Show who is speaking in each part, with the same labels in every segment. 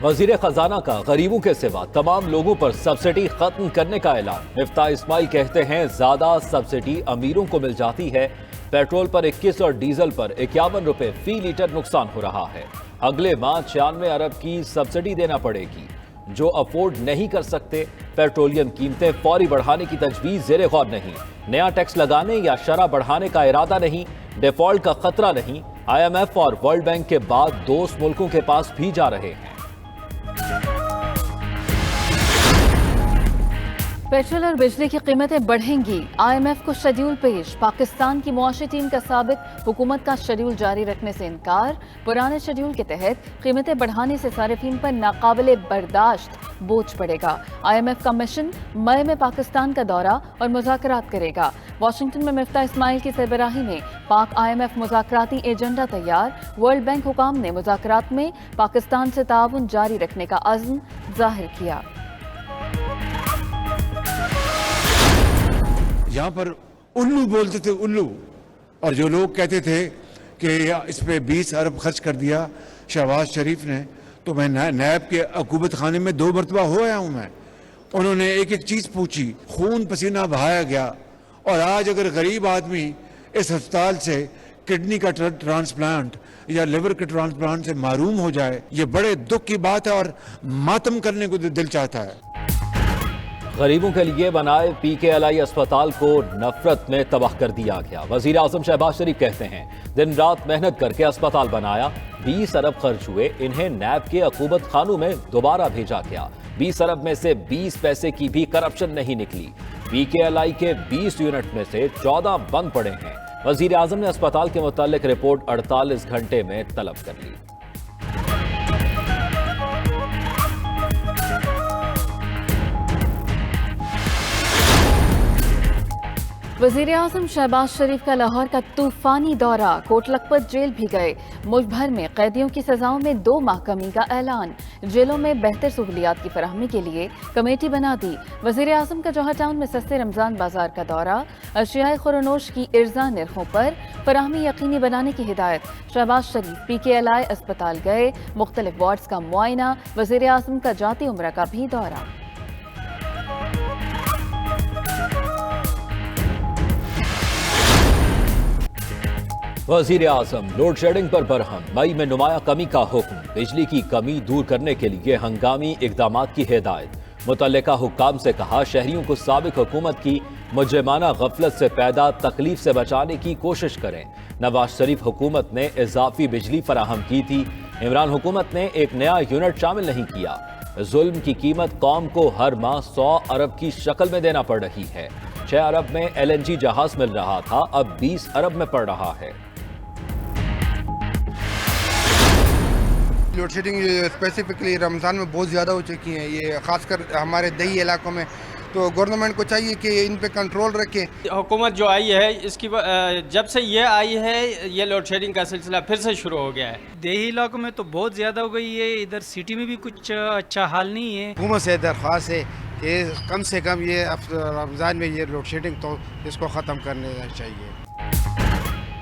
Speaker 1: وزیر خزانہ کا غریبوں کے سوا تمام لوگوں پر سبسڈی ختم کرنے کا اعلان۔ مفتاح اسماعیل کہتے ہیں زیادہ سبسڈی امیروں کو مل جاتی ہے، پیٹرول پر 21 اور ڈیزل پر 51 روپے فی لیٹر نقصان ہو رہا ہے۔ اگلے ماہ 96 ارب کی سبسڈی دینا پڑے گی۔ جو افورڈ نہیں کر سکتے، پیٹرولیم قیمتیں فوری بڑھانے کی تجویز زیر غور نہیں، نیا ٹیکس لگانے یا شرح بڑھانے کا ارادہ نہیں، ڈیفالٹ کا خطرہ نہیں۔ آئی ایم ایف اور ورلڈ بینک کے بعد دوست ملکوں کے پاس بھی جا رہے ہیں۔
Speaker 2: پیٹرول اور بجلی کی قیمتیں بڑھیں گی، آئی ایم ایف کو شیڈول پیش۔ پاکستان کی معاشی ٹیم کا سابق حکومت کا شیڈول جاری رکھنے سے انکار۔ پرانے شیڈول کے تحت قیمتیں بڑھانے سے صارفین پر ناقابل برداشت بوجھ پڑے گا۔ آئی ایم ایف کا مشن مئی میں پاکستان کا دورہ اور مذاکرات کرے گا۔ واشنگٹن میں مفتاح اسماعیل کی سربراہی میں پاک آئی ایم ایف مذاکراتی ایجنڈا تیار۔ ورلڈ بینک حکام نے مذاکرات میں پاکستان سے تعاون جاری رکھنے کا عزم ظاہر کیا۔
Speaker 3: یہاں پر الو بولتے تھے الو، اور جو لوگ کہتے تھے کہ اس پہ 20 ارب خرچ کر دیا شہباز شریف نے، تو میں نیب کے عقوبت خانے میں 2 مرتبہ ہو آیا ہوں میں۔ انہوں نے ایک ایک چیز پوچھی، خون پسینہ بہایا گیا، اور آج اگر غریب آدمی اس ہسپتال سے کڈنی کا ٹرانسپلانٹ یا لیور کے ٹرانسپلانٹ سے محروم ہو جائے، یہ بڑے دکھ کی بات ہے اور ماتم کرنے کو دل چاہتا ہے۔
Speaker 1: غریبوں کے لیے بنائے پی کے ایل آئی اسپتال کو نفرت میں تباہ کر دیا گیا۔ وزیر اعظم شہباز شریف کہتے ہیں دن رات محنت کر کے اسپتال بنایا، 20 ارب خرچ ہوئے، انہیں نیب کے عقوبت خانوں میں دوبارہ بھیجا گیا۔ 20 ارب میں سے 20 پیسے کی بھی کرپشن نہیں نکلی۔ پی کے ایل آئی کے 20 یونٹ میں سے 14 بند پڑے ہیں۔ وزیر اعظم نے اسپتال کے متعلق رپورٹ 48 گھنٹے میں طلب کر لی۔
Speaker 2: وزیر اعظم شہباز شریف کا لاہور کا طوفانی دورہ، کوٹ لکھپت جیل بھی گئے۔ ملک بھر میں قیدیوں کی سزاؤں میں 2 ماہ کمی کا اعلان۔ جیلوں میں بہتر سہولیات کی فراہمی کے لیے کمیٹی بنا دی۔ وزیر اعظم کا جوہر ٹاؤن میں سستے رمضان بازار کا دورہ، اشیاء خورنوش کی ارزاں نرخوں پر فراہمی یقینی بنانے کی ہدایت۔ شہباز شریف پی کے ایل آئی اسپتال گئے، مختلف وارڈز کا معائنہ، وزیر اعظم کا جاتی عمرہ کا بھی دورہ۔
Speaker 1: وزیر اعظم لوڈ شیڈنگ پر برہم، مئی میں نمایاں کمی کا حکم۔ بجلی کی کمی دور کرنے کے لیے ہنگامی اقدامات کی ہدایت۔ متعلقہ حکام سے کہا شہریوں کو سابق حکومت کی مجرمانہ غفلت سے پیدا تکلیف سے بچانے کی کوشش کریں۔ نواز شریف حکومت نے اضافی بجلی فراہم کی تھی، عمران حکومت نے ایک نیا یونٹ شامل نہیں کیا۔ ظلم کی قیمت قوم کو ہر ماہ 100 ارب کی شکل میں دینا پڑ رہی ہے۔ 6 ارب میں ایل این جی جہاز مل رہا تھا، اب 20 ارب میں پڑ رہا ہے۔
Speaker 4: لوڈ شیڈنگ اسپیسیفکلی رمضان میں بہت زیادہ ہو چکی ہیں، یہ خاص کر ہمارے دیہی علاقوں میں، تو گورنمنٹ کو چاہیے کہ ان پہ کنٹرول رکھے۔
Speaker 5: حکومت جو آئی ہے اس کی جب سے یہ آئی ہے یہ لوڈ شیڈنگ کا سلسلہ پھر سے شروع ہو گیا ہے۔
Speaker 6: دیہی علاقوں میں تو بہت زیادہ ہو گئی ہے، ادھر سٹی میں بھی کچھ اچھا حال نہیں ہے۔
Speaker 4: حکومت سے درخواست ہے کہ کم سے کم یہ رمضان میں یہ لوڈ شیڈنگ تو اس کو ختم کرنے چاہیے۔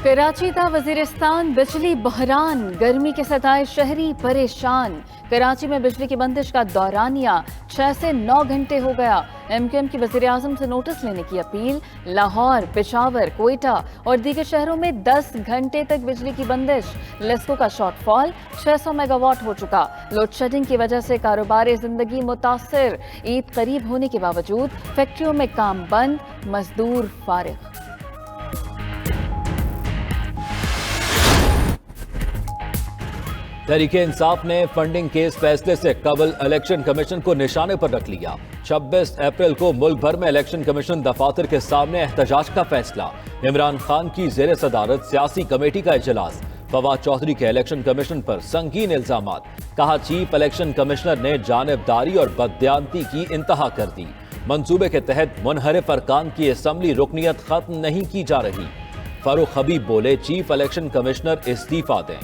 Speaker 2: کراچی تا وزیرستان بجلی بحران، گرمی کے ستائے شہری پریشان۔ کراچی میں بجلی کی بندش کا دورانیہ 6 سے 9 گھنٹے ہو گیا۔ ایم کیو ایم کی وزیر اعظم سے نوٹس لینے کی اپیل۔ لاہور، پشاور، کوئٹہ اور دیگر شہروں میں 10 گھنٹے تک بجلی کی بندش۔ لیسکو کا شارٹ فال 600 میگا واٹ ہو چکا۔ لوڈ شیڈنگ کی وجہ سے کاروبار زندگی متاثر۔ عید قریب ہونے کے باوجود فیکٹریوں میں کام بند، مزدور فارغ۔
Speaker 1: تحریک انصاف نے فنڈنگ کیس فیصلے سے قبل الیکشن کمیشن کو نشانے پر رکھ لیا۔ 26 اپریل کو ملک بھر میں الیکشن کمیشن دفاتر کے سامنے احتجاج کا فیصلہ۔ عمران خان کی زیر صدارت سیاسی کمیٹی کا اجلاس۔ فواد چودھری کے الیکشن کمیشن پر سنگین الزامات، کہا چیف الیکشن کمشنر نے جانبداری اور بددیانتی کی انتہا کر دی۔ منصوبے کے تحت منحرف ارکان کی اسمبلی رکنیت ختم نہیں کی جا رہی۔ فاروق حبیب بولے چیف الیکشن کمشنر استعفیٰ دیں۔